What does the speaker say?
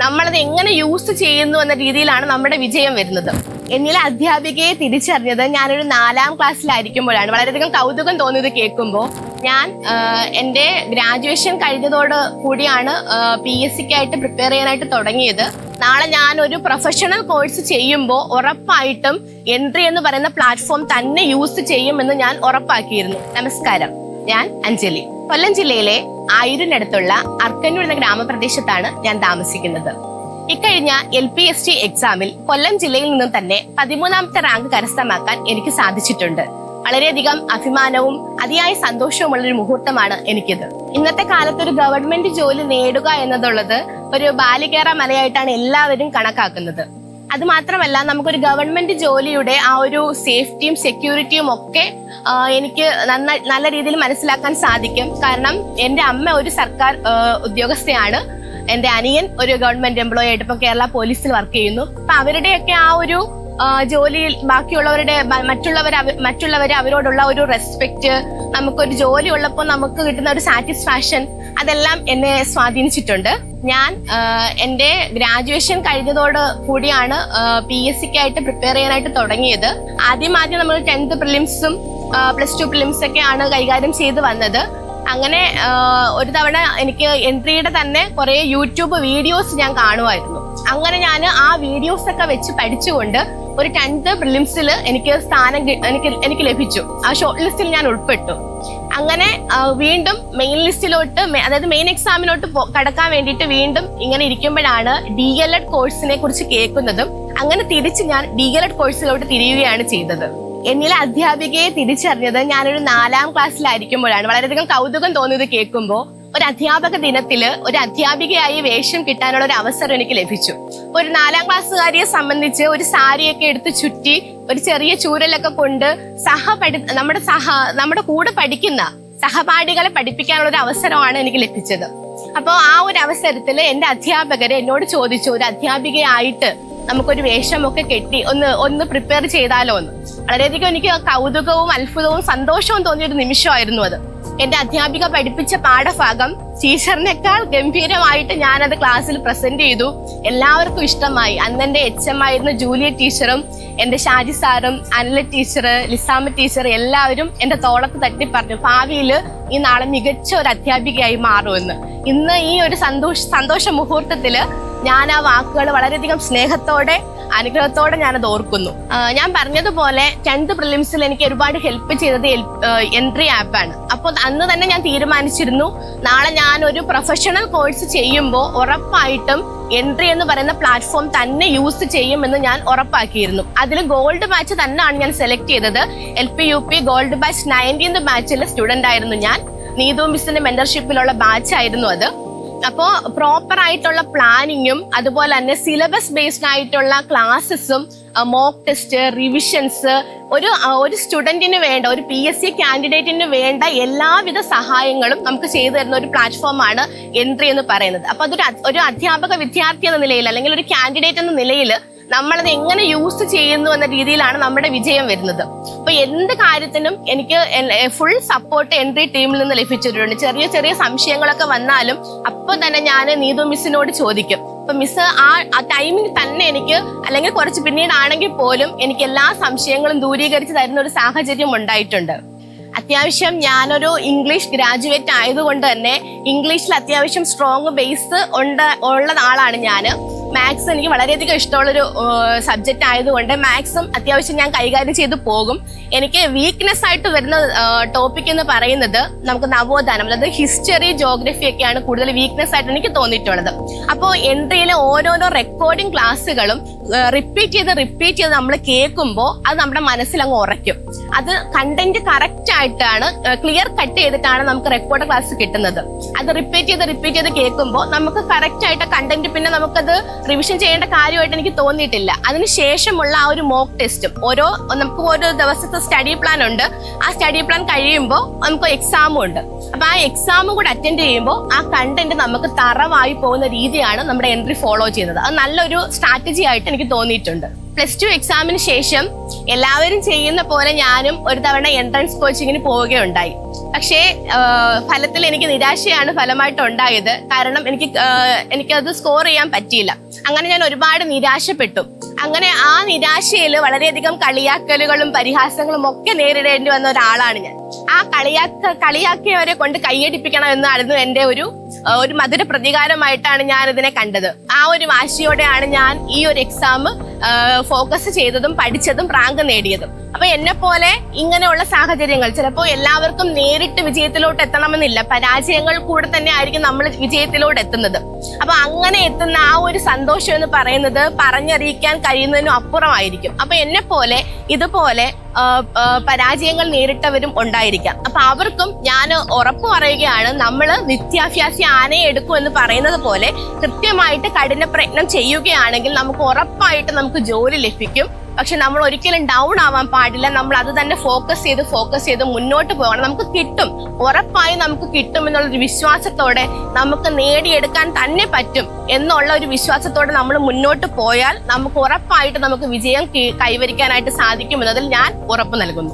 നമ്മളത് എങ്ങനെ യൂസ് ചെയ്യുന്നു എന്ന രീതിയിലാണ് നമ്മുടെ വിജയം വരുന്നത്. എന്നിലെ അധ്യാപികയെ തിരിച്ചറിഞ്ഞത് ഞാനൊരു 4ാം ക്ലാസ്സിലായിരിക്കുമ്പോഴാണ്. വളരെയധികം കൗതുകം തോന്നിയത് കേൾക്കുമ്പോൾ. ഞാൻ എൻ്റെ ഗ്രാജുവേഷൻ കഴിഞ്ഞതോട് കൂടിയാണ് PSCക്കായിട്ട് പ്രിപ്പയർ ചെയ്യാനായിട്ട് തുടങ്ങിയത്. നാളെ ഞാൻ ഒരു പ്രൊഫഷണൽ കോഴ്സ് ചെയ്യുമ്പോൾ ഉറപ്പായിട്ടും എൻട്രി എന്ന് പറയുന്ന പ്ലാറ്റ്ഫോം തന്നെ യൂസ് ചെയ്യുമെന്ന് ഞാൻ ഉറപ്പാക്കിയിരുന്നു. നമസ്കാരം, ഞാൻ അഞ്ജലി. കൊല്ലം ജില്ലയിലെ ആയൂരിനടുത്തുള്ള അർക്കന്നൂർ എന്ന ഗ്രാമപ്രദേശത്താണ് ഞാൻ താമസിക്കുന്നത്. ഇക്കഴിഞ്ഞ LPST എക്സാമിൽ കൊല്ലം ജില്ലയിൽ നിന്നും തന്നെ 13ാമത്തെ റാങ്ക് കരസ്ഥമാക്കാൻ എനിക്ക് സാധിച്ചിട്ടുണ്ട്. വളരെയധികം അഭിമാനവും അതിയായ സന്തോഷവുമുള്ളൊരു മുഹൂർത്തമാണ് എനിക്കിത്. ഇന്നത്തെ കാലത്ത് ഒരു ഗവൺമെന്റ് ജോലി നേടുക എന്നതുള്ളത് ഒരു ബാലികേറ മലയായിട്ടാണ് എല്ലാവരും കണക്കാക്കുന്നത്. അത് മാത്രമല്ല, നമുക്കൊരു ഗവൺമെന്റ് ജോലിയുടെ ആ ഒരു സേഫ്റ്റിയും സെക്യൂരിറ്റിയും ഒക്കെ എനിക്ക് നല്ല രീതിയിൽ മനസ്സിലാക്കാൻ സാധിക്കും. കാരണം എൻ്റെ അമ്മ ഒരു സർക്കാർ ഉദ്യോഗസ്ഥയാണ്. എൻ്റെ അനിയൻ ഒരു ഗവൺമെന്റ് എംപ്ലോയി ആയിട്ട് ഇപ്പൊ കേരള പോലീസിൽ വർക്ക് ചെയ്യുന്നു. അപ്പൊ അവരുടെയൊക്കെ ആ ഒരു ജോലിയിൽ ബാക്കിയുള്ളവരുടെ മറ്റുള്ളവരെ അവരോടുള്ള ഒരു റെസ്പെക്ട്, നമുക്കൊരു ജോലി ഉള്ളപ്പോൾ നമുക്ക് കിട്ടുന്ന ഒരു സാറ്റിസ്ഫാക്ഷൻ, അതെല്ലാം എന്നെ സ്വാധീനിച്ചിട്ടുണ്ട്. ഞാൻ എൻ്റെ ഗ്രാജുവേഷൻ കഴിഞ്ഞതോട് കൂടിയാണ് PSCക്കായിട്ട് പ്രിപ്പയർ ചെയ്യാനായിട്ട് തുടങ്ങിയത്. ആദ്യം നമ്മൾ 10th പ്രിലിംസും +2 പ്രിലിംസ് ഒക്കെയാണ് കൈകാര്യം ചെയ്ത് വന്നത്. അങ്ങനെ ഒരു തവണ എനിക്ക് എൻട്രിയുടെ തന്നെ കുറെ യൂട്യൂബ് വീഡിയോസ് ഞാൻ കാണുമായിരുന്നു. അങ്ങനെ ഞാൻ ആ വീഡിയോസ് ഒക്കെ വെച്ച് പഠിച്ചുകൊണ്ട് ഒരു 10th പ്രിലിംസിൽ എനിക്ക് സ്ഥാനം എനിക്ക് ലഭിച്ചു. ആ ഷോർട്ട് ലിസ്റ്റിൽ ഞാൻ ഉൾപ്പെട്ടു. അങ്ങനെ വീണ്ടും മെയിൻ ലിസ്റ്റിലോട്ട്, അതായത് മെയിൻ എക്സാമിനോട്ട് കടക്കാൻ വേണ്ടിയിട്ട് വീണ്ടും ഇങ്ങനെ ഇരിക്കുമ്പോഴാണ് DLED കോഴ്സിനെ കുറിച്ച് കേൾക്കുന്നതും. അങ്ങനെ തിരിച്ച് ഞാൻ DLED കോഴ്സിലോട്ട് തിരിയുകയാണ് ചെയ്തത്. എന്നിലെ അധ്യാപികയെ തിരിച്ചറിഞ്ഞത് ഞാനൊരു 4ാം ക്ലാസ്സിലായിരിക്കുമ്പോഴാണ്. വളരെയധികം കൗതുകം തോന്നിയത് കേൾക്കുമ്പോൾ. ഒരു അധ്യാപക ദിനത്തില് ഒരു അധ്യാപികയായി വേഷം കിട്ടാനുള്ള ഒരു അവസരം എനിക്ക് ലഭിച്ചു. ഒരു 4ാം ക്ലാസ്സുകാരിയെ സംബന്ധിച്ച് ഒരു സാരിയൊക്കെ എടുത്ത് ചുറ്റി ഒരു ചെറിയ ചൂരലൊക്കെ കൊണ്ട് നമ്മുടെ കൂടെ പഠിക്കുന്ന സഹപാഠികളെ പഠിപ്പിക്കാനുള്ള ഒരു അവസരമാണ് എനിക്ക് ലഭിച്ചത്. അപ്പോൾ ആ ഒരു അവസരത്തിൽ എൻ്റെ അധ്യാപകര് എന്നോട് ചോദിച്ചു, ഒരു അധ്യാപികയായിട്ട് നമുക്കൊരു വേഷമൊക്കെ കെട്ടി ഒന്ന് പ്രിപ്പയർ ചെയ്താലോ എന്ന്. വളരെയധികം എനിക്ക് കൗതുകവും അത്ഭുതവും സന്തോഷവും തോന്നിയൊരു നിമിഷമായിരുന്നു അത്. എന്റെ അധ്യാപിക പഠിപ്പിച്ച പാഠഭാഗം ടീച്ചറിനേക്കാൾ ഗംഭീരമായിട്ട് ഞാനത് ക്ലാസ്സിൽ പ്രസന്റ് ചെയ്തു. എല്ലാവർക്കും ഇഷ്ടമായി. അന്ന് എൻ്റെ HM ആയിരുന്ന ജൂലിയറ്റ് ടീച്ചറും എൻ്റെ ഷാജി സാറും അനില ടീച്ചർ, ലിസാമ ടീച്ചർ എല്ലാവരും എൻ്റെ തോളത്ത് തട്ടി പറഞ്ഞു, ഭാവിയിൽ ഈ നാളെ മികച്ച ഒരു അധ്യാപികയായി മാറുമെന്ന്. ഇന്ന് ഈ ഒരു സന്തോഷ മുഹൂർത്തത്തില് ഞാൻ ആ വാക്കുകൾ വളരെയധികം സ്നേഹത്തോടെ അനുഗ്രഹത്തോടെ ഞാനത് ഓർക്കുന്നു. ഞാൻ പറഞ്ഞതുപോലെ 10th പ്രിലിംസിൽ എനിക്ക് ഒരുപാട് ഹെൽപ്പ് ചെയ്തത് എൻട്രി ആപ്പാണ്. അപ്പോൾ അന്ന് തന്നെ ഞാൻ തീരുമാനിച്ചിരുന്നു, നാളെ ഞാൻ ഒരു പ്രൊഫഷണൽ കോഴ്സ് ചെയ്യുമ്പോൾ ഉറപ്പായിട്ടും എൻട്രി എന്ന് പറയുന്ന പ്ലാറ്റ്ഫോം തന്നെ യൂസ് ചെയ്യുമെന്ന് ഞാൻ ഉറപ്പാക്കിയിരുന്നു. അതിൽ ഗോൾഡ് ബാച്ച് തന്നെയാണ് ഞാൻ സെലക്ട് ചെയ്തത്. LP UP gold batch 19th ബാച്ചിലെ സ്റ്റുഡന്റ് ആയിരുന്നു ഞാൻ. നീതു മിസ്സിന്റെ മെന്റർഷിപ്പിലുള്ള ബാച്ച് ആയിരുന്നു അത്. അപ്പോൾ പ്രോപ്പർ ആയിട്ടുള്ള പ്ലാനിങ്ങും അതുപോലെ തന്നെ സിലബസ് ബേസ്ഡ് ആയിട്ടുള്ള ക്ലാസ്സസും മോക്ക് ടെസ്റ്റ്, റിവിഷൻസ്, ഒരു സ്റ്റുഡന്റിന് വേണ്ട, ഒരു PSC കാൻഡിഡേറ്റിന് വേണ്ട എല്ലാവിധ സഹായങ്ങളും നമുക്ക് ചെയ്തു തരുന്ന ഒരു പ്ലാറ്റ്ഫോമാണ് എൻട്രി എന്ന് പറയുന്നത്. അപ്പൊ ഒരു അധ്യാപക വിദ്യാർത്ഥി എന്ന നിലയിൽ അല്ലെങ്കിൽ ഒരു കാൻഡിഡേറ്റ് എന്ന നിലയിൽ നമ്മളത് എങ്ങനെ യൂസ് ചെയ്യുന്നു എന്ന രീതിയിലാണ് നമ്മുടെ വിജയം വരുന്നത്. അപ്പൊ എന്ത് കാര്യത്തിനും എനിക്ക് ഫുൾ സപ്പോർട്ട് എൻട്രി ടീമിൽ നിന്ന് ലഭിച്ചിട്ടുണ്ട്. ചെറിയ ചെറിയ സംശയങ്ങളൊക്കെ വന്നാലും അപ്പൊ തന്നെ ഞാൻ നീതു മിസ്സിനോട് ചോദിക്കും. അപ്പൊ മിസ് ആ ടൈമിൽ തന്നെ എനിക്ക്, അല്ലെങ്കിൽ കുറച്ച് പിന്നീടാണെങ്കിൽ പോലും എനിക്ക് എല്ലാ സംശയങ്ങളും ദൂരീകരിച്ച് തരുന്ന ഒരു സാഹചര്യം ഉണ്ടായിട്ടുണ്ട്. അത്യാവശ്യം ഞാനൊരു ഇംഗ്ലീഷ് ഗ്രാജുവേറ്റ് ആയതുകൊണ്ട് തന്നെ ഇംഗ്ലീഷിൽ അത്യാവശ്യം സ്ട്രോങ് ബേസ് ഉള്ള ആളാണ് ഞാൻ. മാത്സ് എനിക്ക് വളരെയധികം ഇഷ്ടമുള്ളൊരു സബ്ജക്റ്റ് ആയതുകൊണ്ട് മാത്സും അത്യാവശ്യം ഞാൻ കൈകാര്യം ചെയ്ത് പോകും. എനിക്ക് വീക്ക്നെസ് ആയിട്ട് വരുന്ന ടോപ്പിക് എന്ന് പറയുന്നത് നമുക്ക് നവോത്ഥാനം, അതായത് ഹിസ്റ്ററി, ജോഗ്രഫി ഒക്കെയാണ് കൂടുതൽ വീക്ക്നെസ് ആയിട്ട് എനിക്ക് തോന്നിയിട്ടുള്ളത്. അപ്പോൾ എൻട്രിയിലെ ഓരോരോ റെക്കോർഡിംഗ് ക്ലാസ്സുകളും റിപ്പീറ്റ് ചെയ്ത് നമ്മൾ കേൾക്കുമ്പോൾ അത് നമ്മുടെ മനസ്സിൽ അങ്ങ് ഉറയ്ക്കും. അത് കണ്ടന്റ് കറക്റ്റ് ആയിട്ടാണ്, ക്ലിയർ കട്ട് ചെയ്തിട്ടാണ് നമുക്ക് റെക്കോർഡ് ക്ലാസ് കിട്ടുന്നത്. അത് റിപ്പീറ്റ് ചെയ്ത് കേൾക്കുമ്പോൾ നമുക്ക് കറക്റ്റ് ആയിട്ട് കണ്ടന്റ് പിന്നെ നമുക്കത് റിവിഷൻ ചെയ്യേണ്ട കാര്യമായിട്ട് എനിക്ക് തോന്നിയിട്ടില്ല. അതിനുശേഷമുള്ള ആ ഒരു മോക്ക് ടെസ്റ്റും നമുക്ക് ഓരോ ദിവസത്തെ സ്റ്റഡി പ്ലാൻ ഉണ്ട്. ആ സ്റ്റഡി പ്ലാൻ കഴിയുമ്പോൾ നമുക്ക് എക്സാമും ഉണ്ട്. അപ്പൊ ആ എക്സാമും കൂടെ അറ്റൻഡ് ചെയ്യുമ്പോൾ ആ കണ്ടന്റ് നമുക്ക് തറവായി പോകുന്ന രീതിയാണ് നമ്മുടെ എൻട്രി ഫോളോ ചെയ്യുന്നത്. അത് നല്ലൊരു സ്ട്രാറ്റജി ആയിട്ട് എനിക്ക് തോന്നിയിട്ടുണ്ട്. +2 എക്സാമിന് ശേഷം എല്ലാവരും ചെയ്യുന്ന പോലെ ഞാനും ഒരു തവണ എൻട്രൻസ് കോച്ചിങ്ങിന് പോവുകയുണ്ടായി. പക്ഷേ ഫലത്തിൽ എനിക്ക് നിരാശയാണ് ഫലമായിട്ട് ഉണ്ടായത്. കാരണം എനിക്കത് സ്കോർ ചെയ്യാൻ പറ്റിയില്ല. അങ്ങനെ ഞാൻ ഒരുപാട് നിരാശപ്പെട്ടു. അങ്ങനെ ആ നിരാശയിൽ വളരെയധികം കളിയാക്കലുകളും പരിഹാസങ്ങളും ഒക്കെ നേരിടേണ്ടി വന്ന ഒരാളാണ് ഞാൻ. ആ കളിയാക്കിയവരെ കൊണ്ട് കൈയടിപ്പിക്കണം എന്നായിരുന്നു എൻ്റെ ഒരു മധുര പ്രതികാരമായിട്ടാണ് ഞാൻ ഇതിനെ കണ്ടത്. ആ ഒരു വാശിയോടെയാണ് ഞാൻ ഈ ഒരു എക്സാം ഫോക്കസ് ചെയ്തതും പഠിച്ചതും റാങ്ക് നേടിയതും. അപ്പൊ എന്നെ പോലെ ഇങ്ങനെയുള്ള സാഹചര്യങ്ങൾ ചിലപ്പോൾ എല്ലാവർക്കും നേരിട്ട് വിജയത്തിലോട്ട് എത്തണമെന്നില്ല. പരാജയങ്ങൾ കൂടെ തന്നെ ആയിരിക്കും നമ്മൾ വിജയത്തിലോട്ട് എത്തുന്നത്. അപ്പൊ അങ്ങനെ എത്തുന്ന ആ ഒരു സന്തോഷം എന്ന് പറയുന്നത് പറഞ്ഞറിയിക്കാൻ കഴിയുന്നതിനും അപ്പുറമായിരിക്കും. അപ്പൊ എന്നെ പോലെ ഇതുപോലെ പരാജയങ്ങൾ നേരിട്ടവരും ഉണ്ടായിരിക്കാം. അപ്പൊ അവർക്കും ഞാൻ ഉറപ്പ് പറയുകയാണ്, നമ്മൾ നിത്യാഭ്യാസി ആനയെ എടുക്കും എന്ന് പറയുന്നത് പോലെ കൃത്യമായിട്ട് കഠിന പ്രയത്നം ചെയ്യുകയാണെങ്കിൽ നമുക്ക് ഉറപ്പായിട്ട് നമുക്ക് ജോലി ലഭിക്കും. പക്ഷെ നമ്മൾ ഒരിക്കലും ഡൗൺ ആവാൻ പാടില്ല. നമ്മൾ അത് തന്നെ ഫോക്കസ് ചെയ്ത് മുന്നോട്ട് പോകണം. നമുക്ക് കിട്ടും, ഉറപ്പായും നമുക്ക് കിട്ടും എന്നുള്ളൊരു വിശ്വാസത്തോടെ നമുക്ക് നേടിയെടുക്കാൻ തന്നെ പറ്റും എന്നുള്ള ഒരു വിശ്വാസത്തോടെ നമ്മൾ മുന്നോട്ട് പോയാൽ നമുക്ക് ഉറപ്പായിട്ട് നമുക്ക് വിജയം കൈവരിക്കാനായിട്ട് സാധിക്കുമെന്നതിൽ ഞാൻ ഉറപ്പ് നൽകുന്നു.